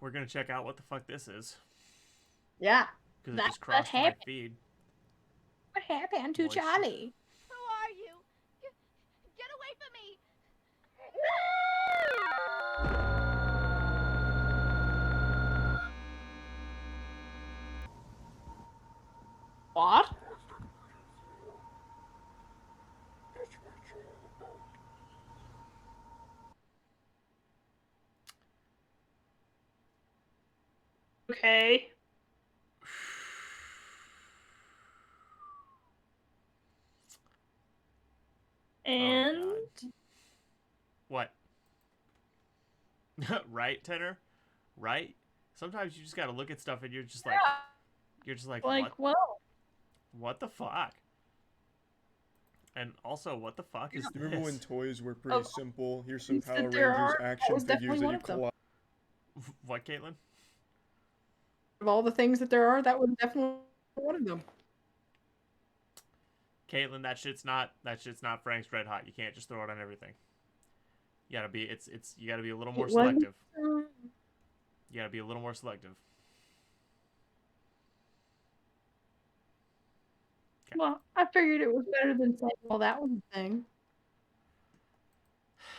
we're gonna check out what the fuck this is Yeah. because it That's just what crossed my happened. feed. What happened to Moist. Charlie? Who are you? Get away from me! What? Okay. And Oh god. What? Right, Tenor? Right? Sometimes you just gotta look at stuff and you're just like, like, what? well, What the fuck? And also, what the fuck is You remember when this? toys were pretty of simple? Here's some things Power that there Rangers are, that action was figures definitely that one you of them. collide. What, Caitlin? Of all the things that there are, that was definitely one of them. Caitlin, that shit's not Frank's Red Hot. You can't just throw it on everything. You gotta be you gotta be a little more It was. selective. You gotta be a little more selective. Well, I figured it was better than saying, well, that was a thing.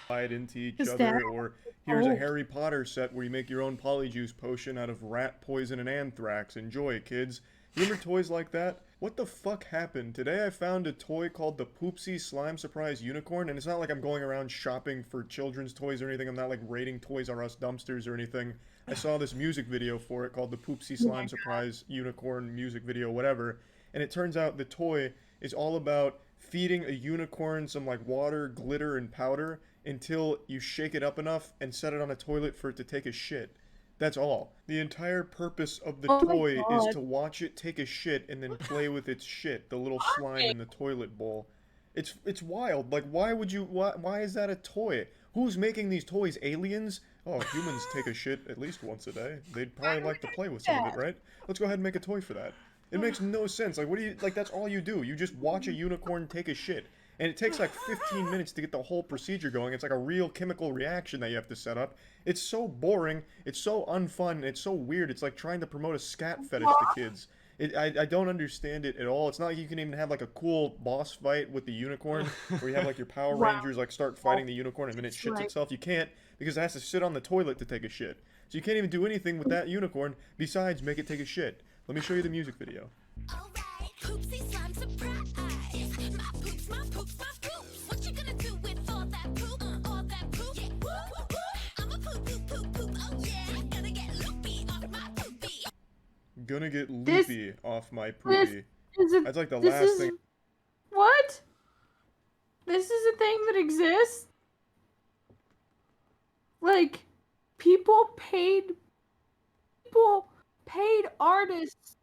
Into each Is that other, or here's a old? Harry Potter set where you make your own polyjuice potion out of rat poison and anthrax. Enjoy, kids. You remember toys like that? What the fuck happened? Today I found a toy called the Poopsie Slime Surprise Unicorn, and it's not like I'm going around shopping for children's toys or anything. I'm not like raiding Toys R Us dumpsters or anything. I saw this music video for it called the Poopsie Slime Surprise Unicorn music video, whatever. And it turns out the toy is all about feeding a unicorn some like water, glitter, and powder until you shake it up enough and set it on a toilet for it to take a shit. That's all. The entire purpose of the Oh my toy is God. to watch it take a shit and then play with its shit, the little slime in the toilet bowl. It's wild. Like why is that a toy? Who's making these toys? Aliens? Oh, humans take a shit at least once a day. They'd probably like to play with some of it, right? Let's go ahead and make a toy for that. It makes no sense. Like, what do you, like, that's all you do. You just watch a unicorn take a shit. And it takes like 15 minutes to get the whole procedure going. It's like a real chemical reaction that you have to set up. It's so boring. It's so unfun. It's so weird. It's like trying to promote a scat fetish to kids. I don't understand it at all. It's not like you can even have like a cool boss fight with the unicorn where you have like your Power Wow. Rangers like start fighting the unicorn and then it shits Right. itself. You can't because it has to sit on the toilet to take a shit. So you can't even do anything with that unicorn besides make it take a shit. Let me show you the music video. Alright, poopsie slime surprise. My poops, my poops, my poops. What you gonna do with all that poop? All that poop? Yeah, woo, woo, woo. I'm a poop, poop, poop, poop. Oh yeah, gonna get loopy off my poopy. Gonna get This- loopy off my This poopy. is a, That's like the this last is, thing. What? This is a thing that exists? Like, people paid artists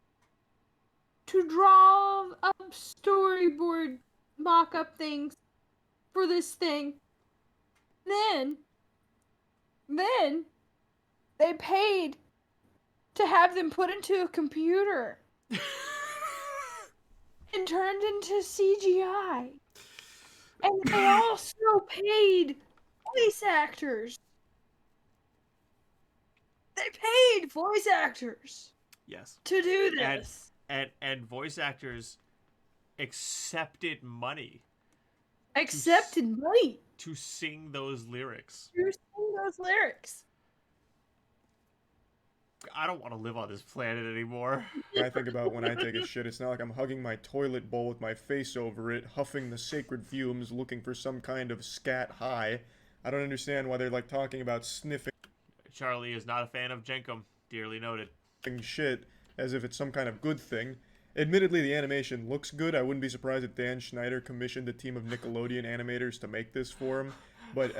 to draw up storyboard mock-up things for this thing. Then they paid to have them put into a computer and turned into CGI. And they also paid voice actors. They paid voice actors Yes. to do this. And voice actors accepted money Accepted money to sing those lyrics. to sing those lyrics. I don't want to live on this planet anymore. I think about when I take a shit, it's not like I'm hugging my toilet bowl with my face over it, huffing the sacred fumes, looking for some kind of scat high. I don't understand why they're like talking about sniffing Charlie is not a fan of Jenkum. Dearly noted. shit as if it's some kind of good thing. Admittedly, the animation looks good. I wouldn't be surprised if Dan Schneider commissioned a team of Nickelodeon animators to make this for him. But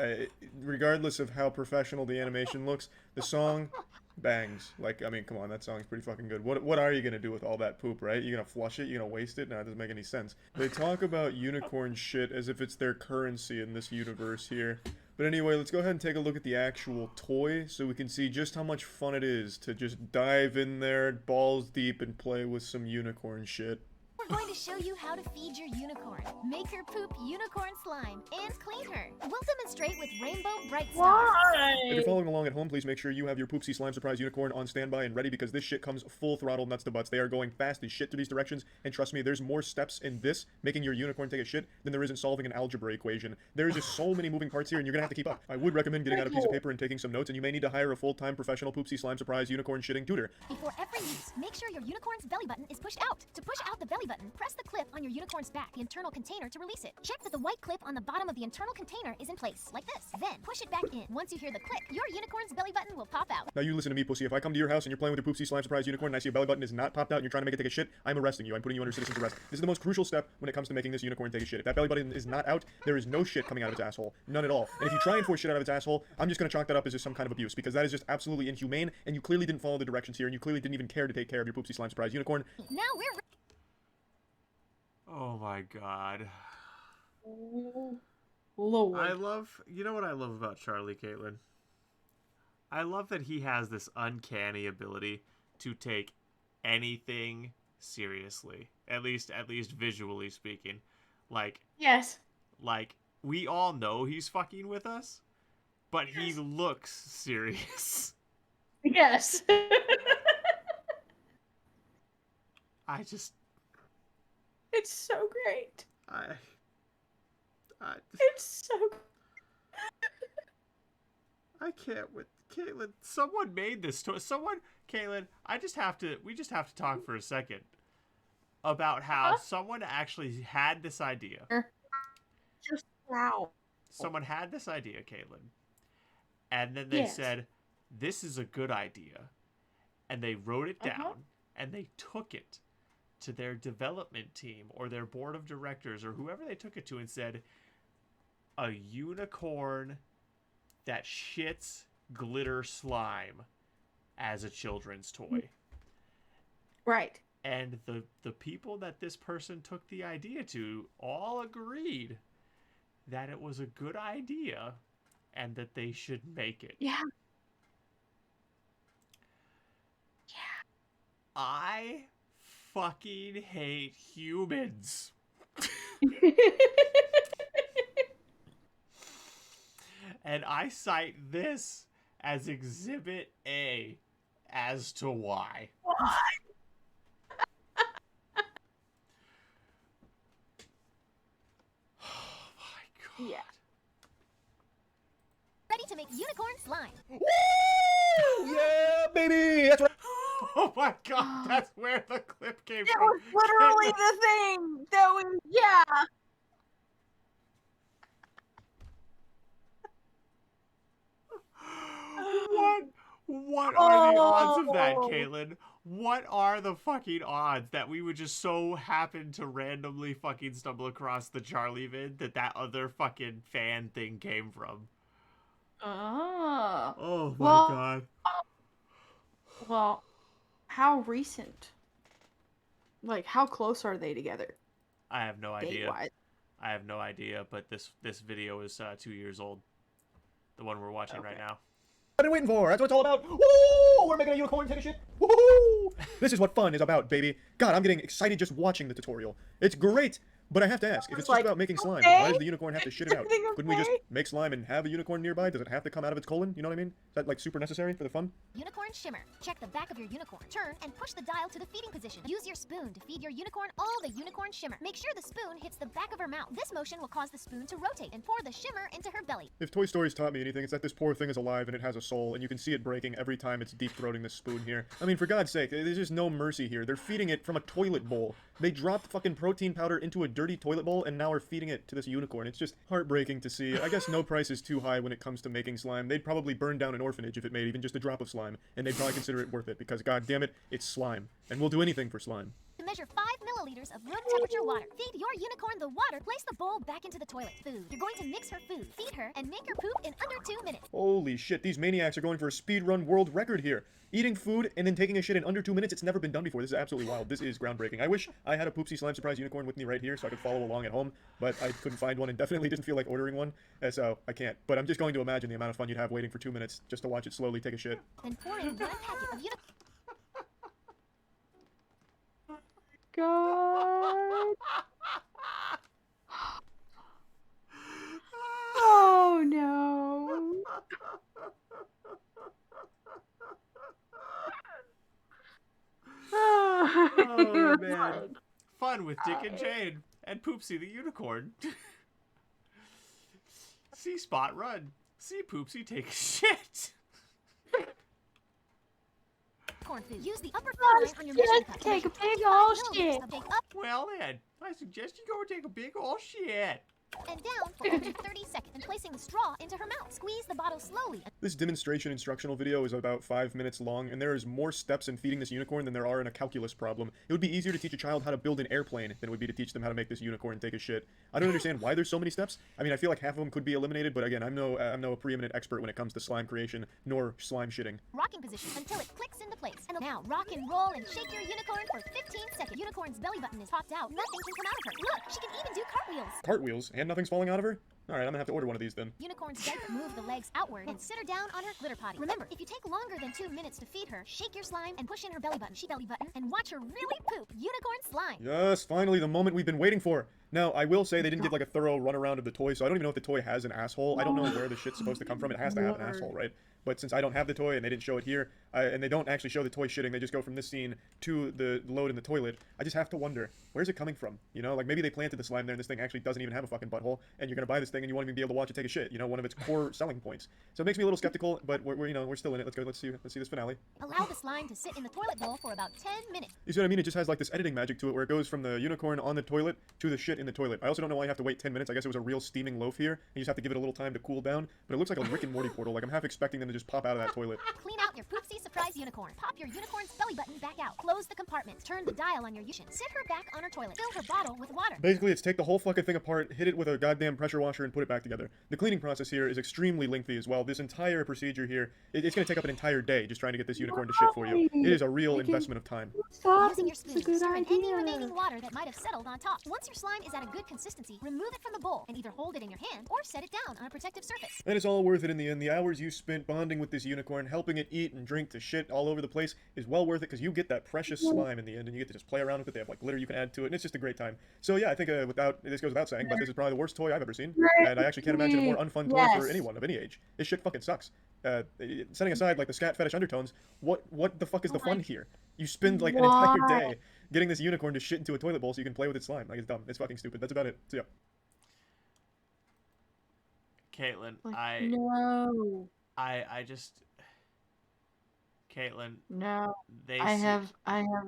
regardless of how professional the animation looks, the song bangs. Like, I mean, come on, that song's pretty fucking good. What are you gonna do with all that poop, right? You gonna flush it? You gonna waste it? No, it doesn't make any sense. They talk about unicorn shit as if it's their currency in this universe here. But anyway, let's go ahead and take a look at the actual toy so we can see just how much fun it is to just dive in there balls deep and play with some unicorn shit. Going to show you how to feed your unicorn. Make her poop unicorn slime and clean her. We'll demonstrate with Rainbow Bright Stars. If you're Why? following along at home, please make sure you have your Poopsie Slime Surprise Unicorn on standby and ready because this shit comes full throttle nuts to butts. They are going fast as shit through these directions, and trust me, there's more steps in this, making your unicorn take a shit, than there is in solving an algebra equation. There is just so many moving parts here, and you're gonna have to keep up. I would recommend getting out a piece of paper and taking some notes, and you may need to hire a full-time professional Poopsie Slime Surprise Unicorn shitting tutor. Before every use, make sure your unicorn's belly button is pushed out. To push out the belly button, press the clip on your unicorn's back, the internal container, to release it. Check that the white clip on the bottom of the internal container is in place, like this. Then, push it back in. Once you hear the click, your unicorn's belly button will pop out. Now you listen to me, pussy. If I come to your house and you're playing with your Poopsie Slime Surprise Unicorn and I see your belly button is not popped out and you're trying to make it take a shit, I'm arresting you. I'm putting you under citizen's arrest. This is the most crucial step when it comes to making this unicorn take a shit. If that belly button is not out, there is no shit coming out of its asshole. None at all. And if you try and force shit out of its asshole, I'm just gonna chalk that up as just some kind of abuse because that is just absolutely inhumane and you clearly didn't follow the directions here and you clearly didn't even care to take care of your Poopsie Slime Surprise Unicorn. Now we're Oh my god. Lord. I love, you know what I love about Charlie, Caitlin? I love that he has this uncanny ability to take anything seriously. At least visually speaking. Like Yes. we all know he's fucking with us, but he looks serious. Yes. I just It's so great. I It's so. I can't with Caitlin. Someone made this toy. Caitlin. We just have to talk for a second about how someone actually had this idea. Just wow. Someone had this idea, Caitlin, and then they Yes. said, "This is a good idea," and they wrote it down and they took it to their development team or their board of directors or whoever they took it to and said, "A unicorn that shits glitter slime as a children's toy." Right. And the people that this person took the idea to all agreed that it was a good idea and that they should make it. Yeah. I fucking hate humans. And I cite this as Exhibit A as to why. Oh my god. Yeah. ready to make unicorn slime. Yeah, baby! That's right. Oh my god, that's where the clip came That from. was literally the thing. That was yeah. What are the odds of that, Oh. Caitlin? What are the fucking odds that we would just so happen to randomly fucking stumble across the Charlie vid that other fucking fan thing came from? Oh. Oh my Well- god. Well, how recent? Like, how close are they together? I have no idea. Date-wise? I have no idea, but this video is 2 years old. The one we're watching right Okay. now. I've been waiting for. That's what it's all about. Woo! We're making a unicorn take a shit. Woo! This is what fun is about, baby. God, I'm getting excited just watching the tutorial. It's great, but I have to ask, if it's just Like, about making slime, okay. why does the unicorn have to shit it out? Everything Couldn't we just okay? make slime and have a unicorn nearby? Does it have to come out of its colon? You know what I mean? Is that like super necessary for the fun? Unicorn shimmer. Check the back of your unicorn. Turn and push the dial to the feeding position. Use your spoon to feed your unicorn all the unicorn shimmer. Make sure the spoon hits the back of her mouth. This motion will cause the spoon to rotate and pour the shimmer into her belly. If Toy Story's taught me anything, it's that this poor thing is alive and it has a soul, and you can see it breaking every time it's deep-throating this spoon here. I mean, for God's sake, there's just no mercy here. They're feeding it from a toilet bowl. They dropped fucking protein powder into a dirty toilet bowl, and now are feeding it to this unicorn. It's just heartbreaking to see. I guess no price is too high when it comes to making slime. They'd probably burn down an orphanage if it made even just a drop of slime, and they'd probably consider it worth it, because god damn it, it's slime. And we'll do anything for slime. To measure 5 milliliters of room temperature water. Feed your unicorn the water. Place the bowl back into the toilet. Food. You're going to mix her food, feed her, and make her poop in under 2 minutes. Holy shit, these maniacs are going for a speedrun world record here. Eating food and then taking a shit in under 2 minutes, it's never been done before. This is absolutely wild. This is groundbreaking. I wish I had a Poopsie Slime Surprise Unicorn with me right here so I could follow along at home, but I couldn't find one and definitely didn't feel like ordering one, so I can't. But I'm just going to imagine the amount of fun you'd have waiting for 2 minutes just to watch it slowly take a shit. Then pour in 1 packet of unicorn. god. Oh no. Oh man. Fun with Dick and Jane and Poopsie the unicorn. See Spot run. See Poopsie take a shit. Corn food. Use the upper floor line on your mission cup. Take a Measure big 25 ol' milliliters shit. of Bake Up Well then, I suggest you go take a big ol' shit. and down for up to 30 seconds and placing the straw into her mouth. Squeeze the bottle slowly. This demonstration instructional video is about 5 minutes long, and there is more steps in feeding this unicorn than there are in a calculus problem. It would be easier to teach a child how to build an airplane than it would be to teach them how to make this unicorn take a shit. I don't understand why there's so many steps. I mean, I feel like half of them could be eliminated, but again, I'm no preeminent expert when it comes to slime creation, nor slime shitting. Rocking position until it clicks into place. And now rock and roll and shake your unicorn for 15 seconds. Unicorn's belly button is popped out. Nothing can come out of her. Look, she can even do cartwheels. Cartwheels, and nothing's falling out of her? Alright, I'm gonna have to order one of these then. Unicorn's diaper. Move the legs outward and sit her down on her glitter potty. Remember, if you take longer than 2 minutes to feed her, shake your slime and push in her belly button. She belly button and watch her really poop unicorn slime. Yes, finally, the moment we've been waiting for. Now, I will say they didn't give like a thorough runaround of the toy, so I don't even know if the toy has an asshole. I don't know where the shit's supposed to come from. It has to have an asshole, right? But since I don't have the toy and they didn't show it here, and they don't actually show the toy shitting, they just go from this scene to the load in the toilet, I just have to wonder, where's it coming from? You know, like maybe they planted the slime there and this thing actually doesn't even have a fucking butthole, and you're gonna buy this thing and you won't even be able to watch it take a shit, you know, one of its core selling points. So it makes me a little skeptical, but we're still in it. Let's go, let's see this finale. Allow the slime to sit in the toilet bowl for about 10 minutes. You see what I mean? It just has like this editing magic to it where it goes from the unicorn on the toilet to the shit in the toilet. I also don't know why you have to wait 10 minutes. I guess it was a real steaming loaf here. You just have to give it a little time to cool down. But it looks like a Rick and Morty portal. Like I'm half expecting them to just pop out of that toilet. Clean out your poopsie surprise unicorn. Pop your unicorn's belly button back out. Close the compartment. Turn the dial on your unicorn. Sit her back on her toilet. Fill her bottle with water. Basically, it's take the whole fucking thing apart, hit it with a goddamn pressure washer, and put it back together. The cleaning process here is extremely lengthy as well. This entire procedure here, it's going to take up an entire day just trying to get this unicorn to shit for you. It is a real investment of time. Stop. Using your It's a spoon, good stir in any idea. remaining water that might have settled on top. Once your slime is at a good consistency, remove it from the bowl and either hold it in your hand or set it down on a protective surface. And it's all worth it in the end. The hours you spent bonding with this unicorn, helping it eat and drink to shit all over the place, is well worth it because you get that precious slime in the end and you get to just play around with it. They have like glitter you can add to it, and it's just a great time. So yeah, I think this goes without saying, but this is probably the worst toy I've ever seen, and I actually can't imagine a more unfun toy for Yes. anyone of any age. This shit fucking sucks. Setting aside like the scat fetish undertones, what the fuck is the fun here? You spend like an entire Why? day getting this unicorn to shit into a toilet bowl so you can play with its slime. Like it's dumb. It's fucking stupid. That's about it. So yeah. Caitlin, Like, no. I just Caitlin, No. they I se- have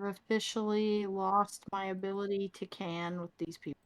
officially lost my ability to can with these people.